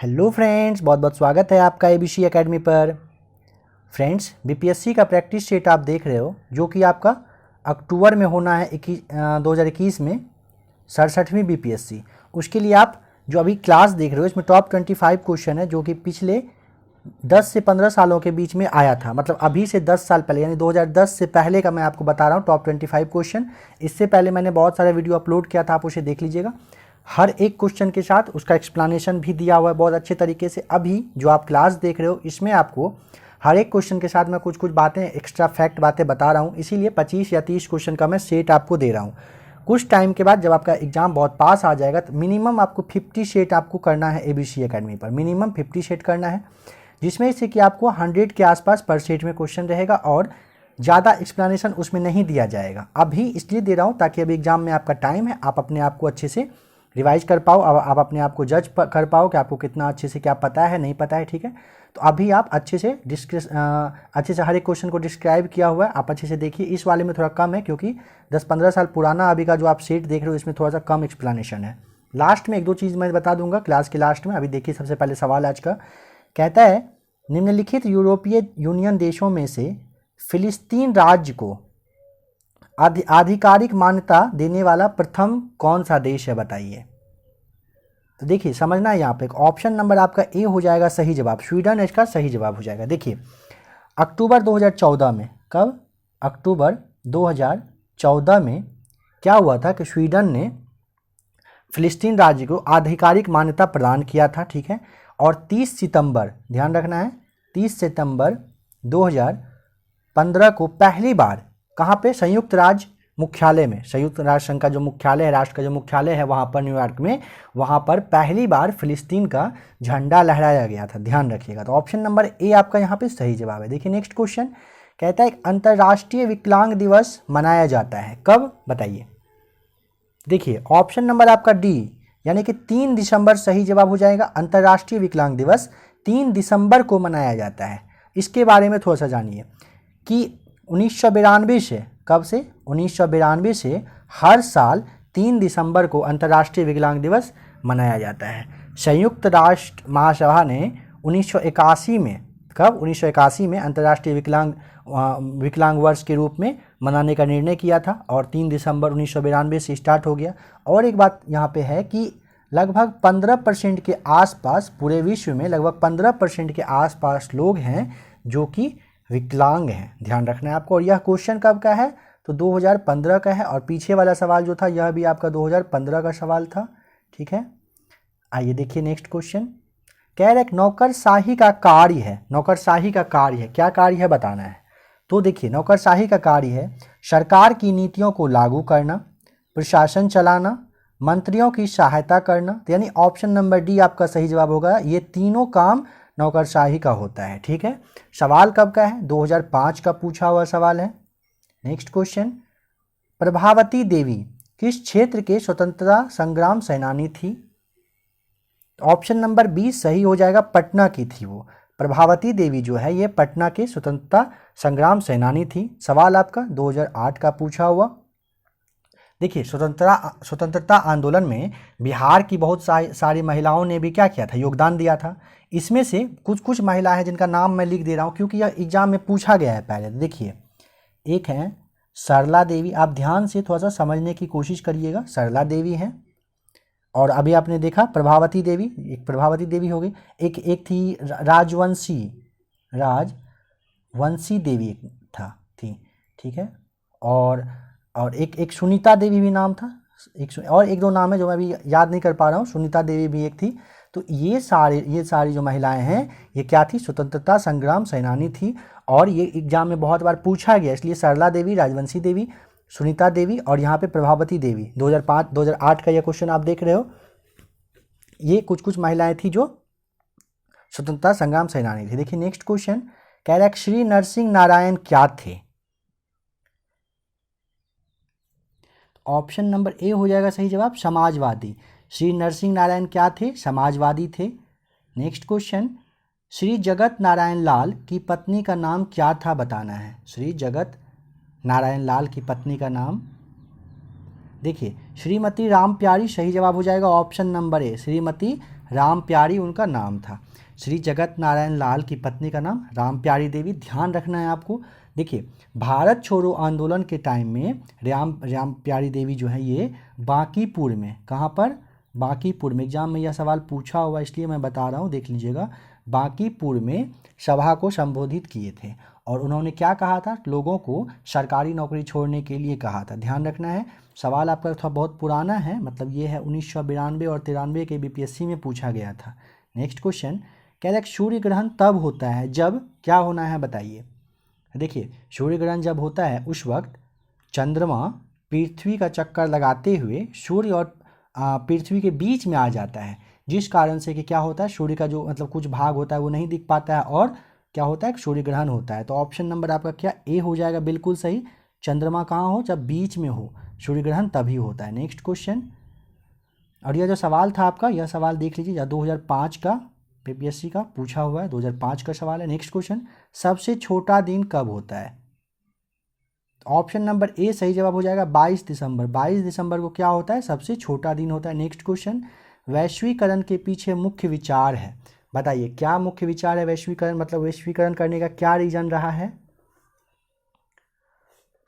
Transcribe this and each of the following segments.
Hello friends, बहुत बहुत स्वागत है आपका एबीसी एकेडमी पर। फ्रेंड्स, बीपीएससी का प्रैक्टिस सेट आप देख रहे हो जो कि आपका अक्टूबर में होना है 2021 में 67वीं बीपीएससी। उसके लिए आप जो अभी क्लास देख रहे हो इसमें टॉप 25 क्वेश्चन है जो कि पिछले 10 से 15 सालों के बीच में आया था। मतलब अभी से 10 साल पहले यानी 2010 से पहले का मैं आपको बता रहा हूँ टॉप 25 क्वेश्चन। इससे पहले मैंने बहुत सारे वीडियो अपलोड किया था, आप उसे देख लीजिएगा। हर एक क्वेश्चन के साथ उसका एक्सप्लेनेशन भी दिया हुआ है बहुत अच्छे तरीके से। अभी जो आप क्लास देख रहे हो इसमें आपको हर एक क्वेश्चन के साथ मैं कुछ कुछ बातें, एक्स्ट्रा फैक्ट बातें बता रहा हूँ, इसीलिए 25 या 30 क्वेश्चन का मैं सेट आपको दे रहा हूँ। कुछ टाइम के बाद जब आपका एग्जाम बहुत पास आ जाएगा तो मिनिमम आपको 50 सेट आपको करना है एबीसी एकेडमी पर। मिनिमम 50 सेट करना है, जिसमें से कि आपको 100 के आसपास पर सेट में क्वेश्चन रहेगा और ज़्यादा एक्सप्लेनेशन उसमें नहीं दिया जाएगा। अभी इसलिए दे रहा हूँ ताकि अभी एग्जाम में आपका टाइम है, आप अपने आप को अच्छे से रिवाइज कर पाओ, आप अपने आप को जज कर पाओ कि आपको कितना अच्छे से क्या पता है नहीं पता है। ठीक है, तो अभी आप अच्छे से हर एक क्वेश्चन को डिस्क्राइब किया हुआ है, आप अच्छे से देखिए। इस वाले में थोड़ा कम है क्योंकि 10-15 साल पुराना अभी का जो आप सेट देख रहे हो इसमें थोड़ा सा कम एक्सप्लेनेशन है। लास्ट में एक दो चीज़ मैं बता दूंगा क्लास के लास्ट में। अभी देखिए, सबसे पहले सवाल आज का कहता है, निम्नलिखित यूरोपीय यूनियन देशों में से फिलिस्तीन राज्य को आधिकारिक मान्यता देने वाला प्रथम कौन सा देश है, बताइए। तो देखिए, समझना है यहाँ पे ऑप्शन नंबर आपका ए हो जाएगा सही जवाब, स्वीडन इसका सही जवाब हो जाएगा। देखिए, अक्टूबर 2014 में, कब? अक्टूबर 2014 में क्या हुआ था कि स्वीडन ने फिलिस्तीन राज्य को आधिकारिक मान्यता प्रदान किया था। ठीक है, और 30 सितंबर, ध्यान रखना है, 30 सितंबर 2015 को पहली बार कहाँ पे? संयुक्त राज्य मुख्यालय में, संयुक्त राष्ट्र संघ का जो मुख्यालय है, राष्ट्र का जो मुख्यालय है वहाँ पर न्यूयॉर्क में, वहाँ पर पहली बार फिलिस्तीन का झंडा लहराया गया था। ध्यान रखिएगा। तो ऑप्शन नंबर ए आपका यहाँ पे सही जवाब है। देखिए नेक्स्ट क्वेश्चन कहता है, अंतर्राष्ट्रीय विकलांग दिवस मनाया जाता है कब, बताइए। देखिए, ऑप्शन नंबर आपका डी यानी कि 3 दिसंबर सही जवाब हो जाएगा। अंतर्राष्ट्रीय विकलांग दिवस 3 दिसंबर को मनाया जाता है। इसके बारे में थोड़ा सा जानिए कि 1992 से, कब से? 1992 से हर साल 3 दिसंबर को अंतर्राष्ट्रीय विकलांग दिवस मनाया जाता है। संयुक्त राष्ट्र महासभा ने 1981 में, कब? 1981 में अंतर्राष्ट्रीय विकलांग वर्ष के रूप में मनाने का निर्णय किया था और 3 दिसंबर 1992 से स्टार्ट हो गया। और एक बात यहाँ पे है कि लगभग 15% के आसपास, पूरे विश्व में लगभग 15% के आसपास लोग हैं जो कि विकलांग हैं। ध्यान रखना है आपको। और यह क्वेश्चन कब का है? तो 2015 का है। और पीछे वाला सवाल जो था यह भी आपका 2015 का सवाल था। ठीक है, आइए देखिए नेक्स्ट क्वेश्चन कह रहा है, नौकरशाही का कार्य है, नौकरशाही का कार्य है, क्या कार्य है बताना है। तो देखिए, नौकरशाही का कार्य है सरकार की नीतियों को लागू करना, प्रशासन चलाना, मंत्रियों की सहायता करना। तो यानी ऑप्शन नंबर डी आपका सही जवाब होगा। ये तीनों काम नौकरशाही का होता है। ठीक है, सवाल कब का है? 2005 का पूछा हुआ सवाल है। नेक्स्ट क्वेश्चन, प्रभावती देवी किस क्षेत्र के स्वतंत्रता संग्राम सेनानी थी? ऑप्शन नंबर बी सही हो जाएगा, पटना की थी वो। प्रभावती देवी जो है ये पटना के स्वतंत्रता संग्राम सेनानी थी। सवाल आपका 2008 का पूछा हुआ। देखिए, स्वतंत्रता आंदोलन में बिहार की बहुत सारी महिलाओं ने भी क्या किया था? योगदान दिया था। इसमें से कुछ कुछ महिला हैं जिनका नाम मैं लिख दे रहा हूँ क्योंकि यह एग्जाम में पूछा गया है पहले। देखिए, एक है सरला देवी, आप ध्यान से थोड़ा सा समझने की कोशिश करिएगा। सरला देवी हैं, और अभी आपने देखा प्रभावती देवी, एक प्रभावती देवी हो गई, एक थी राजवंशी देवी थी। ठीक है, और एक सुनीता देवी भी नाम था, और एक दो नाम है जो मैं अभी याद नहीं कर पा रहा हूँ। सुनीता देवी भी एक थी। तो ये सारी जो महिलाएं हैं ये क्या थी? स्वतंत्रता संग्राम सेनानी थी। और ये एग्जाम में बहुत बार पूछा गया, इसलिए सरला देवी, राजवंशी देवी, सुनीता देवी और यहाँ पे प्रभावती देवी। 2005-2008 का ये क्वेश्चन आप देख रहे हो। ये कुछ कुछ महिलाएं थी जो स्वतंत्रता संग्राम सेनानी थी। देखिए नेक्स्ट क्वेश्चन कह रहा है, श्री नरसिंह नारायण क्या थे? ऑप्शन नंबर ए हो जाएगा सही जवाब, समाजवादी। श्री नरसिंह नारायण क्या थे? समाजवादी थे। नेक्स्ट क्वेश्चन, श्री जगत नारायण लाल की पत्नी का नाम क्या था, बताना है। श्री जगत नारायण लाल की पत्नी का नाम, देखिए, श्रीमती राम प्यारी सही जवाब हो जाएगा, option number A, Shrimati Ram प्यारी उनका नाम था। श्री जगत नारायण लाल की पत्नी का नाम राम प्यारी देवी। ध्यान रखना है आपको। देखिए, भारत छोड़ो आंदोलन के टाइम में राम प्यारी देवी जो है ये बांकीपुर में, कहाँ पर, बांकीपुर में, एग्जाम में यह सवाल पूछा हुआ इसलिए मैं बता रहा हूँ, देख लीजिएगा, बांकीपुर में सभा को संबोधित किए थे और उन्होंने क्या कहा था, लोगों को सरकारी नौकरी छोड़ने के लिए कहा था। ध्यान रखना है। सवाल आपका थोड़ा बहुत पुराना है, मतलब ये है 1992 और 93 के बीपीएससी में पूछा गया था। नेक्स्ट क्वेश्चन कह रहा है सूर्य ग्रहण तब होता है जब क्या होना है बताइए। देखिए, सूर्य ग्रहण जब होता है उस वक्त चंद्रमा पृथ्वी का चक्कर लगाते हुए सूर्य और पृथ्वी के बीच में आ जाता है, जिस कारण से कि क्या होता है, सूर्य का जो मतलब कुछ भाग होता है वो नहीं दिख पाता है और क्या होता है, सूर्य ग्रहण होता है। तो ऑप्शन नंबर आपका क्या ए हो जाएगा, बिल्कुल सही। चंद्रमा कहाँ हो, जब बीच में हो, सूर्य ग्रहण तभी होता है। नेक्स्ट क्वेश्चन, और यह जो सवाल था आपका, यह सवाल देख लीजिए 2005 का बीपीएससी का पूछा हुआ है, 2005 का सवाल है। नेक्स्ट क्वेश्चन, सबसे छोटा दिन कब होता है। ऑप्शन नंबर ए सही जवाब हो जाएगा 22 दिसंबर। 22 दिसंबर को क्या होता है, सबसे छोटा दिन होता है। नेक्स्ट क्वेश्चन, वैश्वीकरण के पीछे मुख्य विचार है, बताइए क्या मुख्य विचार है वैश्वीकरण, मतलब वैश्वीकरण करने का क्या रीजन रहा है।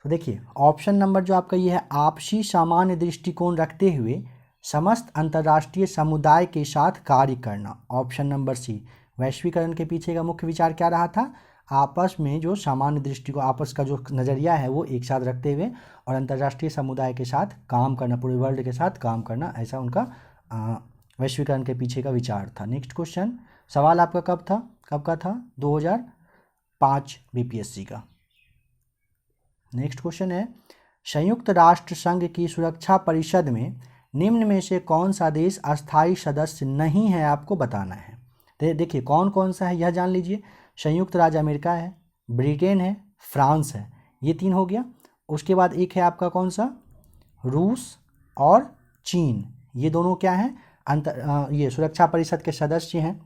तो देखिए, ऑप्शन नंबर जो आपका ये है, आपसी सामान्य दृष्टिकोण रखते हुए समस्त अंतर्राष्ट्रीय समुदाय के साथ कार्य करना। ऑप्शन नंबर सी, वैश्वीकरण के पीछे का मुख्य विचार क्या रहा था, आपस में जो सामान्य दृष्टिकोण, आपस का जो नज़रिया है वो एक साथ रखते हुए और अंतर्राष्ट्रीय समुदाय के साथ काम करना, पूरे वर्ल्ड के साथ काम करना, ऐसा उनका वैश्वीकरण के पीछे का विचार था। नेक्स्ट क्वेश्चन, सवाल आपका कब का था, 2005 बीपीएससी का। नेक्स्ट क्वेश्चन है, संयुक्त राष्ट्र संघ की सुरक्षा परिषद में निम्न में से कौन सा देश अस्थायी सदस्य नहीं है, आपको बताना है। देखिए कौन कौन सा है यह जान लीजिए। संयुक्त राज्य अमेरिका है, ब्रिटेन है, फ्रांस है, ये 3 हो गया। उसके बाद एक है आपका कौन सा, रूस और चीन, ये दोनों क्या हैं, ये सुरक्षा परिषद के सदस्य हैं,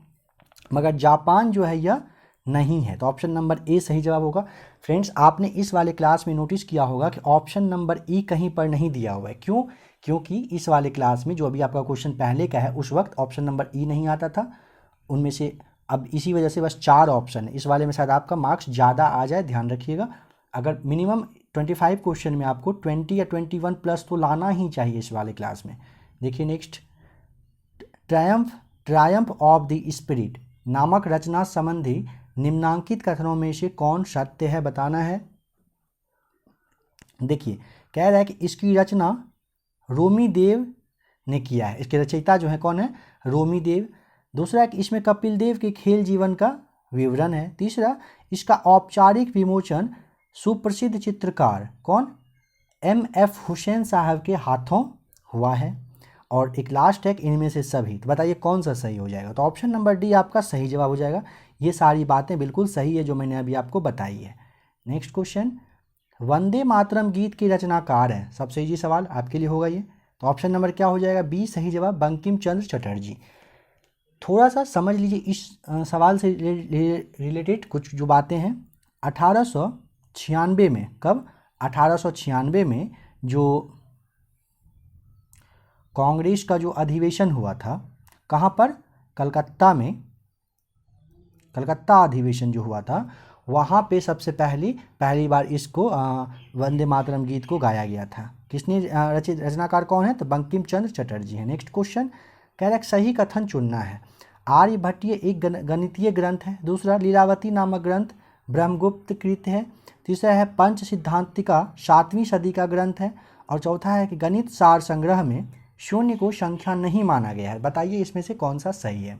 मगर जापान जो है यह नहीं है। तो ऑप्शन नंबर ए सही जवाब होगा। फ्रेंड्स, आपने इस वाले क्लास में नोटिस किया होगा कि ऑप्शन नंबर ई कहीं पर नहीं दिया हुआ है। क्यों, क्योंकि इस वाले क्लास में जो अभी आपका क्वेश्चन पहले का है उस वक्त ऑप्शन नंबर ई नहीं आता था, उनमें से अब इसी वजह से बस 4 ऑप्शन है। इस वाले में शायद आपका मार्क्स ज़्यादा आ जाए, ध्यान रखिएगा। अगर मिनिमम 25 क्वेश्चन में आपको 20 या 21 प्लस तो लाना ही चाहिए इस वाले क्लास में। देखिए next, Triumph of the spirit नामक रचना संबंधी निम्नांकित कथनों में से कौन सत्य है, बताना है। देखिए, कह रहा है कि इसकी रचना रोमी देव ने किया है, इसके रचयिता जो है कौन है, रोमी देव। दूसरा कि इसमें कपिल देव के खेल जीवन का विवरण है। तीसरा, इसका औपचारिक विमोचन सुप्रसिद्ध चित्रकार कौन, MF हुसैन साहब के हाथों हुआ है। और एक लास्ट है कि इनमें से सभी, तो बताइए कौन सा सही हो जाएगा। तो ऑप्शन नंबर डी आपका सही जवाब हो जाएगा। ये सारी बातें बिल्कुल सही है जो मैंने अभी आपको बताई है। नेक्स्ट क्वेश्चन, वंदे मातरम गीत के रचनाकार है, सबसे इजी सवाल आपके लिए होगा ये। तो ऑप्शन नंबर क्या हो जाएगा, बी सही जवाब, बंकिम चंद्र चटर्जी। थोड़ा सा समझ लीजिए इस सवाल से रिलेटेड कुछ जो बातें हैं। 1896 में, कब, 1896 में जो कांग्रेस का जो अधिवेशन हुआ था, कहाँ पर, कलकत्ता में, कलकत्ता अधिवेशन जो हुआ था वहाँ पे सबसे पहली बार इसको वंदे मातरम गीत को गाया गया था। किसने रचनाकार कौन है, तो बंकिम चंद्र चटर्जी है। नेक्स्ट क्वेश्चन, कह रहा है सही कथन चुनना है। आर्यभट्टीय एक गणितीय ग्रंथ है। दूसरा, लीलावती नामक ग्रंथ ब्रह्मगुप्त कृत है। तीसरा है पंच सिद्धांतिका 7वीं सदी का ग्रंथ है। और चौथा है कि गणित सार संग्रह में शून्य को संख्या नहीं माना गया है। बताइए इसमें से कौन सा सही है।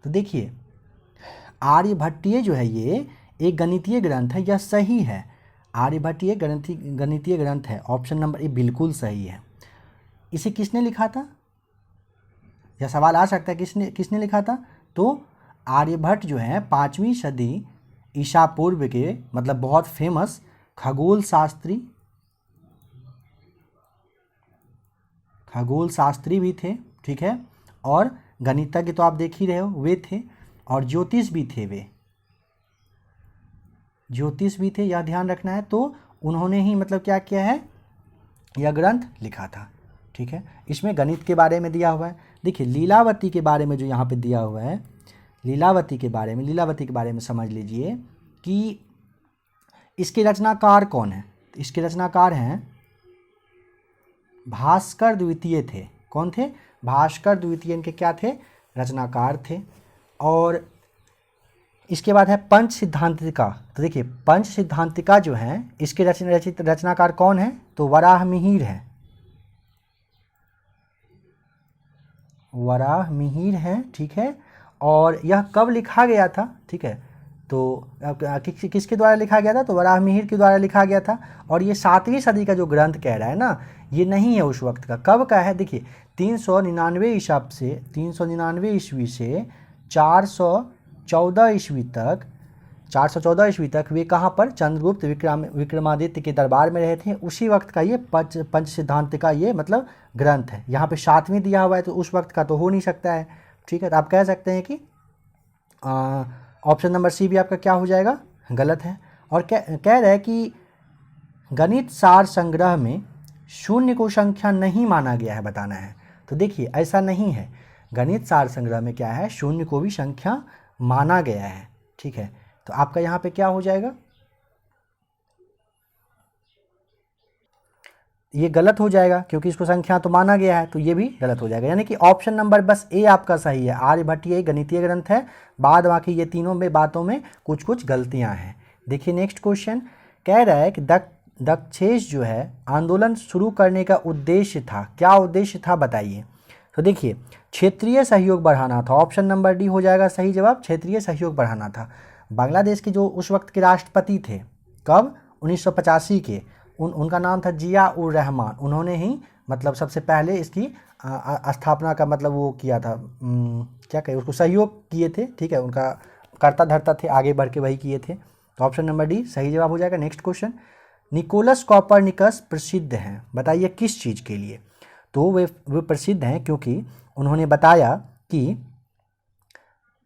तो देखिए, आर्यभट्टीय जो है ये एक गणितीय ग्रंथ है, यह सही है। आर्यभट्टीय गणितीय ग्रंथ है, ऑप्शन नंबर ए बिल्कुल सही है। इसे किसने लिखा था, यह सवाल आ सकता है किसने लिखा था। तो आर्यभट्ट जो है 5वीं सदी ईसा पूर्व के, मतलब बहुत फेमस खगोल शास्त्री भी थे, ठीक है, और गणितज्ञ तो आप देख ही रहे हो वे थे, और ज्योतिष भी थे, यह ध्यान रखना है। तो उन्होंने ही मतलब क्या किया है, यह ग्रंथ लिखा था, ठीक है। इसमें गणित के बारे में दिया हुआ है, देखिए लीलावती के बारे में जो यहाँ पे दिया हुआ है, लीलावती के बारे में समझ लीजिए कि इसके रचनाकार कौन है। तो इसके रचनाकार हैं भास्कर द्वितीय थे। कौन थे? भास्कर द्वितीय इनके क्या थे? रचनाकार थे। और इसके बाद है पंच सिद्धांतिका। तो देखिए पंच सिद्धांतिका जो है इसके रचनाकार कौन है? तो वराहमिहिर है, वराहमिहिर है, ठीक है। और यह कब लिखा गया था? ठीक है, तो किसके द्वारा लिखा गया था? तो वराहमिहिर के द्वारा लिखा गया था। और ये 7वीं सदी का जो ग्रंथ कह रहा है ना, ये नहीं है उस वक्त का। कब का है? देखिए 399 ईस्वी से 414 ईस्वी तक, 414 ईस्वी तक वे कहाँ पर? चंद्रगुप्त विक्रमादित्य के दरबार में रहे थे। उसी वक्त का ये पंच सिद्धांतिका ये मतलब ग्रंथ है। यहाँ पे 7वीं दिया हुआ है तो उस वक्त का तो हो नहीं सकता है, ठीक है। तो आप कह सकते हैं कि ऑप्शन नंबर सी भी आपका क्या हो जाएगा? गलत है। और कह रहा है कि गणित सार संग्रह में शून्य को संख्या नहीं माना गया है, बताना है। तो देखिए ऐसा नहीं है, गणित सार संग्रह में क्या है? शून्य को भी संख्या माना गया है, ठीक है। तो आपका यहाँ पे क्या हो जाएगा? ये गलत हो जाएगा क्योंकि इसको संख्या तो माना गया है, तो ये भी गलत हो जाएगा। यानी कि ऑप्शन नंबर बस ए आपका सही है। आर्यभट्ट ये गणितीय ग्रंथ है, बाद बाकी ये तीनों में बातों में कुछ कुछ गलतियां हैं। देखिए नेक्स्ट क्वेश्चन कह रहा है कि दक्षेश जो है आंदोलन शुरू करने का उद्देश्य था। क्या उद्देश्य था बताइए? तो देखिए क्षेत्रीय सहयोग बढ़ाना था। ऑप्शन नंबर डी हो जाएगा सही जवाब, क्षेत्रीय सहयोग बढ़ाना था। बांग्लादेश के जो उस वक्त के राष्ट्रपति थे, कब? 1985 के, उनका नाम था जिया उर रहमान। उन्होंने ही मतलब सबसे पहले इसकी स्थापना का मतलब वो किया था, क्या कहे उसको, सहयोग किए थे, ठीक है। उनका करता धरता थे, आगे बढ़ के वही किए थे। तो ऑप्शन नंबर डी सही जवाब हो जाएगा। नेक्स्ट क्वेश्चन, निकोलस कॉपरनिकस प्रसिद्ध हैं, बताइए किस चीज़ के लिए? तो वे प्रसिद्ध हैं क्योंकि उन्होंने बताया कि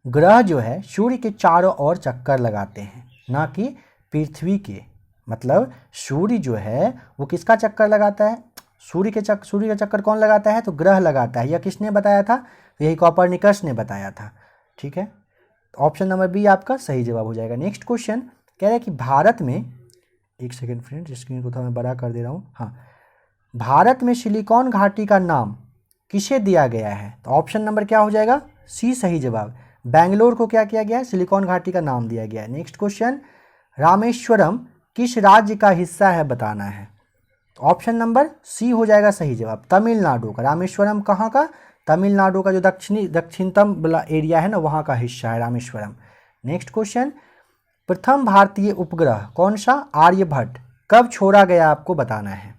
ग्रह जो है सूर्य के चारों ओर चक्कर लगाते हैं, ना कि पृथ्वी के। मतलब सूर्य जो है वो किसका चक्कर लगाता है? सूर्य का चक्कर कौन लगाता है? तो ग्रह लगाता है। यह किसने बताया था? तो यही कॉपरनिकस ने बताया था, ठीक है। ऑप्शन नंबर बी आपका सही जवाब हो जाएगा। नेक्स्ट क्वेश्चन कह रहा है कि भारत में, एक सेकेंड फ्रेंड, स्क्रीन को थोड़ा मैं बड़ा कर दे रहा हूँ। हाँ, भारत में सिलिकॉन घाटी का नाम किसे दिया गया है? तो ऑप्शन नंबर क्या हो जाएगा? सी सही जवाब। बेंगलोर को क्या किया गया है? सिलिकॉन घाटी का नाम दिया गया है। नेक्स्ट क्वेश्चन, रामेश्वरम किस राज्य का हिस्सा है, बताना है। ऑप्शन नंबर सी हो जाएगा सही जवाब, तमिलनाडु का। रामेश्वरम कहाँ का? तमिलनाडु का जो दक्षिणतम वाला एरिया है ना, वहाँ का हिस्सा है रामेश्वरम। नेक्स्ट क्वेश्चन, प्रथम भारतीय उपग्रह कौन सा? आर्यभट्ट, कब छोड़ा गया आपको बताना है।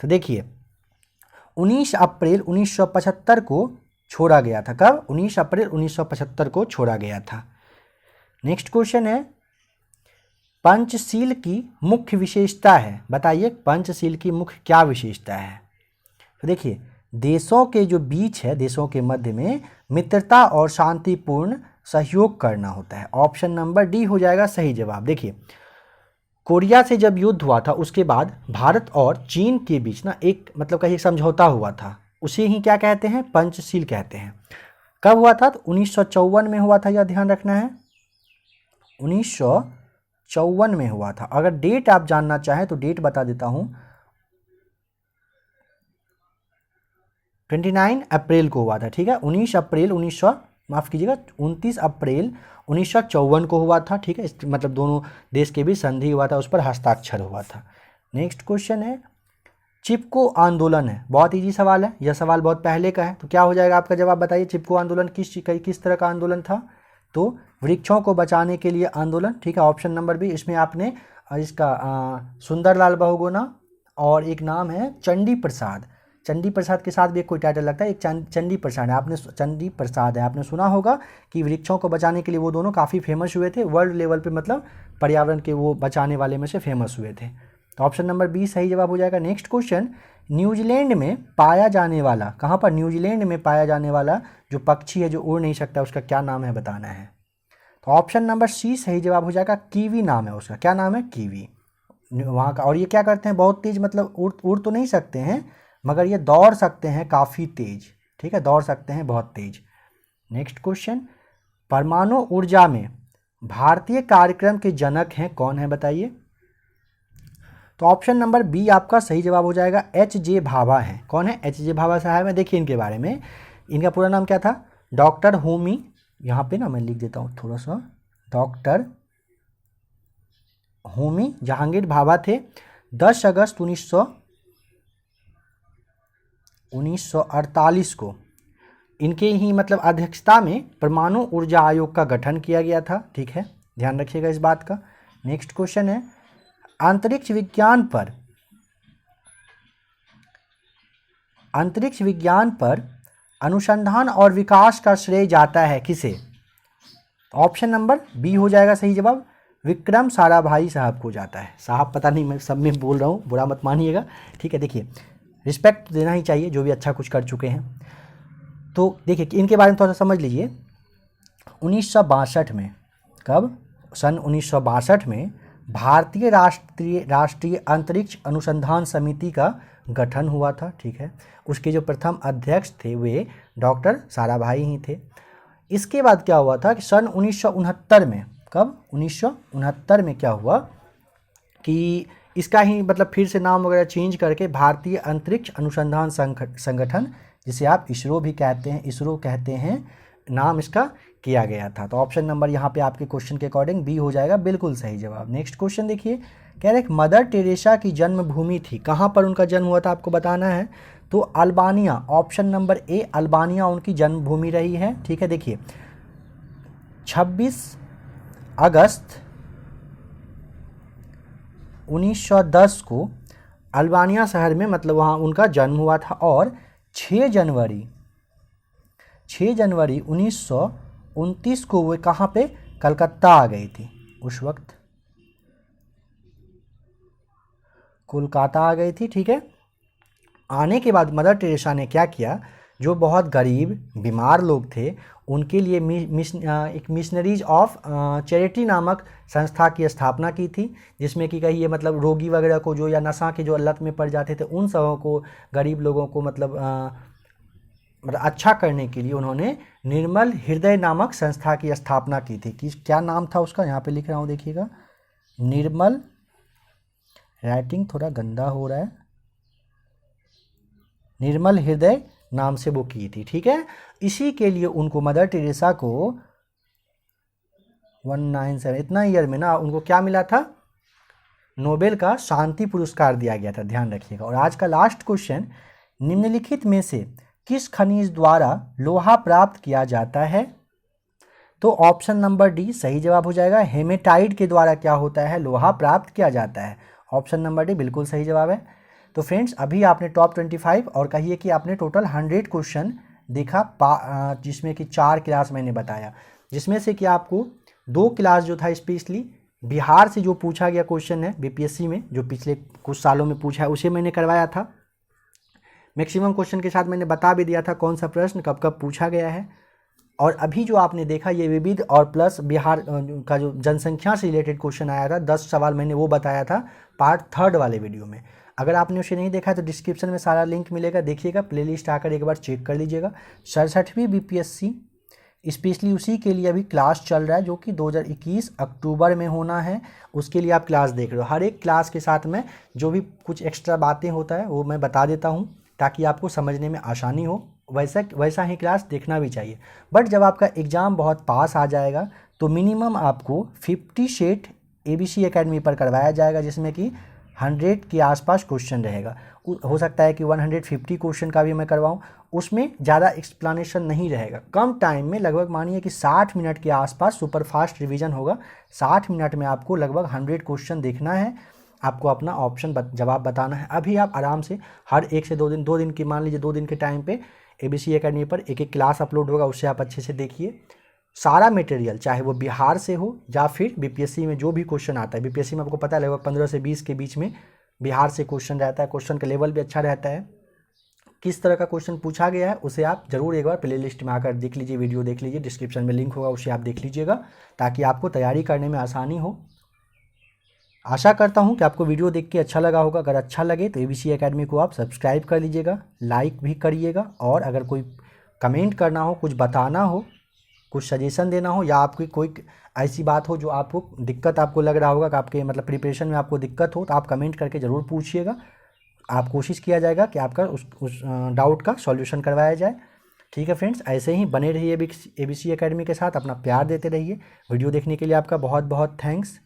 तो देखिए 19 अप्रैल 1975 को छोड़ा गया था। कब? 19 अप्रैल 1975 को छोड़ा गया था। नेक्स्ट क्वेश्चन है, पंचशील की मुख्य विशेषता है, बताइए पंचशील की मुख्य क्या विशेषता है। तो देखिए देशों के जो बीच है, देशों के मध्य में मित्रता और शांतिपूर्ण सहयोग करना होता है। ऑप्शन नंबर डी हो जाएगा सही जवाब। देखिए कोरिया से जब युद्ध हुआ था उसके बाद भारत और चीन के बीच ना एक मतलब कहीं समझौता हुआ था, उसे ही क्या कहते हैं? पंचशील कहते हैं। कब हुआ था? तो 1954 में हुआ था, यह ध्यान रखना है, 1954 में हुआ था। अगर डेट आप जानना चाहें तो डेट बता देता हूं, 29 अप्रैल को हुआ था, ठीक है। 29 अप्रैल 29 अप्रैल 1954 को हुआ था, ठीक है। मतलब दोनों देश के बीच संधि हुआ था, उस पर हस्ताक्षर हुआ था। नेक्स्ट क्वेश्चन है, चिपको आंदोलन है, बहुत इजी सवाल है, यह सवाल बहुत पहले का है। तो क्या हो जाएगा आपका जवाब, बताइए। चिपको आंदोलन किस तरह का आंदोलन था? तो वृक्षों को बचाने के लिए आंदोलन, ठीक है। ऑप्शन नंबर बी, इसमें आपने इसका सुंदरलाल बहुगुणा और एक नाम है चंडी प्रसाद। चंडी प्रसाद के साथ भी एक कोई टाइटल लगता है, एक चंडी प्रसाद है, आपने सुना होगा कि वृक्षों को बचाने के लिए वो दोनों काफ़ी फेमस हुए थे वर्ल्ड लेवल पे, मतलब पर्यावरण के वो बचाने वाले में से फेमस हुए थे। तो ऑप्शन नंबर बी सही जवाब हो जाएगा। नेक्स्ट क्वेश्चन, न्यूजीलैंड में पाया जाने वाला, कहाँ पर? न्यूजीलैंड में पाया जाने वाला जो पक्षी है जो उड़ नहीं सकता, उसका क्या नाम है, बताना है। तो ऑप्शन नंबर सी सही जवाब हो जाएगा, कीवी नाम है उसका। क्या नाम है? कीवी, वहाँ का। और ये क्या करते हैं? बहुत तेज, मतलब उड़ तो नहीं सकते हैं मगर ये दौड़ सकते हैं काफ़ी तेज, ठीक है, दौड़ सकते हैं बहुत तेज। नेक्स्ट क्वेश्चन, परमाणु ऊर्जा में भारतीय कार्यक्रम के जनक हैं कौन है बताइए। तो ऑप्शन नंबर बी आपका सही जवाब हो जाएगा, एच जे भाभा हैं। कौन है? एच जे भाभा साहब हैं। देखिए इनके बारे में, इनका पूरा नाम क्या था? डॉक्टर होमी, यहाँ पे ना मैं लिख देता हूँ थोड़ा सा, डॉक्टर होमी जहांगीर भाभा थे। 10 अगस्त 1948 को इनके ही मतलब अध्यक्षता में परमाणु ऊर्जा आयोग का गठन किया गया था। ठीक है, ध्यान रखिएगा इस बात का। नेक्स्ट क्वेश्चन है, अंतरिक्ष विज्ञान पर अनुसंधान और विकास का श्रेय जाता है किसे? ऑप्शन नंबर बी हो जाएगा सही जवाब, विक्रम साराभाई साहब को जाता है। साहब पता नहीं, मैं सब में बोल रहा हूँ, बुरा मत मानिएगा। ठीक है, देखिए रिस्पेक्ट देना ही चाहिए जो भी अच्छा कुछ कर चुके हैं। तो देखिए इनके बारे में थोड़ा सा समझ लीजिए। 1962 में, कब? सन 1962 में भारतीय राष्ट्रीय अंतरिक्ष अनुसंधान समिति का गठन हुआ था। ठीक है, उसके जो प्रथम अध्यक्ष थे वे डॉक्टर साराभाई ही थे। इसके बाद क्या हुआ था कि सन 1969 में, कब? 1969 में क्या हुआ कि इसका ही मतलब फिर से नाम वगैरह चेंज करके भारतीय अंतरिक्ष अनुसंधान संगठन, जिसे आप इसरो भी कहते हैं, इसरो कहते हैं, नाम इसका किया गया था। तो ऑप्शन नंबर यहाँ पे आपके क्वेश्चन के अकॉर्डिंग बी हो जाएगा बिल्कुल सही जवाब। नेक्स्ट क्वेश्चन देखिए, कह रहे मदर टेरेसा की जन्मभूमि थी, कहाँ पर उनका जन्म हुआ था आपको बताना है। तो Albania, option number A Albania उनकी जन्मभूमि रही है। ठीक है, देखिए 26 अगस्त 1910 को अल्बानिया शहर में मतलब वहाँ उनका जन्म हुआ था, और 6 जनवरी 1929 को वो कहाँ पे? कलकत्ता आ गई थी। उस वक्त कोलकाता आ गई थी। ठीक है, आने के बाद मदर टेरेसा ने क्या किया, जो बहुत गरीब बीमार लोग थे उनके लिए एक मिशनरीज ऑफ चैरिटी नामक संस्था की स्थापना की थी, जिसमें कि कहिए मतलब रोगी वगैरह को जो या नशा के जो लत में पड़ जाते थे उन सबों को, गरीब लोगों को मतलब अच्छा करने के लिए उन्होंने निर्मल हृदय नामक संस्था की स्थापना की थी। कि क्या नाम था उसका? यहाँ पे लिख रहा हूँ देखिएगा, निर्मल, राइटिंग थोड़ा गंदा हो रहा है, निर्मल हृदय नाम से वो की थी। ठीक है, इसी के लिए उनको मदर टेरेसा को 197 इतना ईयर में ना उनको क्या मिला था? नोबेल का शांति पुरस्कार दिया गया था, ध्यान रखिएगा। और आज का लास्ट क्वेश्चन, निम्नलिखित में से किस खनिज द्वारा लोहा प्राप्त किया जाता है? तो ऑप्शन नंबर डी सही जवाब हो जाएगा, हेमेटाइट के द्वारा क्या होता है? लोहा प्राप्त किया जाता है। ऑप्शन नंबर डी बिल्कुल सही जवाब है। तो फ्रेंड्स अभी आपने टॉप 25 और कहिए कि आपने टोटल 100 क्वेश्चन देखा, जिसमें कि 4 क्लास मैंने बताया, जिसमें से कि आपको 2 क्लास जो था स्पेशली बिहार से जो पूछा गया क्वेश्चन है बीपीएससी में, जो पिछले कुछ सालों में पूछा है उसे मैंने करवाया था। मैक्सिमम क्वेश्चन के साथ मैंने बता भी दिया था कौन सा प्रश्न कब कब पूछा गया है। और अभी जो आपने देखा ये विविध और प्लस बिहार का जो जनसंख्या से रिलेटेड क्वेश्चन आया था 10 सवाल, मैंने वो बताया था पार्ट 3 वाले वीडियो में। अगर आपने उसे नहीं देखा तो डिस्क्रिप्शन में सारा लिंक मिलेगा, देखिएगा, प्लेलिस्ट आकर एक बार चेक कर लीजिएगा। 67वीं बीपीएससी स्पेशली उसी के लिए अभी क्लास चल रहा है, जो कि 2021 अक्टूबर में होना है, उसके लिए आप क्लास देख रहे हो। हर एक क्लास के साथ में जो भी कुछ एक्स्ट्रा बातें होता है वो मैं बता देता हूँ ताकि आपको समझने में आसानी हो। वैसा ही क्लास देखना भी चाहिए। बट जब आपका एग्ज़ाम बहुत पास आ जाएगा तो मिनिमम आपको 50 सेट ABC एकेडमी पर करवाया जाएगा, जिसमें कि 100 के आसपास क्वेश्चन रहेगा। हो सकता है कि 150 क्वेश्चन का भी मैं करवाऊँ, उसमें ज़्यादा एक्सप्लेनेशन नहीं रहेगा, कम टाइम में, लगभग मानिए कि 60 मिनट के आसपास सुपर फास्ट रिवीजन होगा। 60 मिनट में आपको लगभग 100 क्वेश्चन देखना है, आपको अपना ऑप्शन जवाब बताना है। अभी आप आराम से हर 1 से 2 दिन की, मान लीजिए 2 दिन के टाइम पे ABC एकेडमी पर एक क्लास अपलोड होगा, उससे आप अच्छे से देखिए सारा मटेरियल, चाहे वो बिहार से हो या फिर बीपीएससी में जो भी क्वेश्चन आता है। बीपीएससी में आपको पता है लगभग 15 से 20 के बीच में बिहार से क्वेश्चन रहता है, क्वेश्चन का लेवल भी अच्छा रहता है। किस तरह का क्वेश्चन पूछा गया है उसे आप जरूर एक बार प्लेलिस्ट में आकर देख लीजिए, वीडियो देख लीजिए, डिस्क्रिप्शन में लिंक होगा, उसे आप देख लीजिएगा ताकि आपको तैयारी करने में आसानी हो। आशा करता हूं कि आपको वीडियो देख के अच्छा लगा होगा। अगर अच्छा लगे तो ABC एकेडमी को आप सब्सक्राइब कर लीजिएगा, लाइक भी करिएगा, और अगर कोई कमेंट करना हो, कुछ बताना हो, कुछ सजेशन देना हो, या आपकी कोई ऐसी बात हो जो आपको दिक्कत आपको लग रहा होगा कि आपके मतलब प्रिपरेशन में आपको दिक्कत हो, तो आप कमेंट करके ज़रूर पूछिएगा। आप कोशिश किया जाएगा कि आपका उस डाउट का सॉल्यूशन करवाया जाए। ठीक है फ्रेंड्स, ऐसे ही बने रहिए ABC एकेडमी के साथ, अपना प्यार देते रहिए। वीडियो देखने के लिए आपका बहुत बहुत थैंक्स।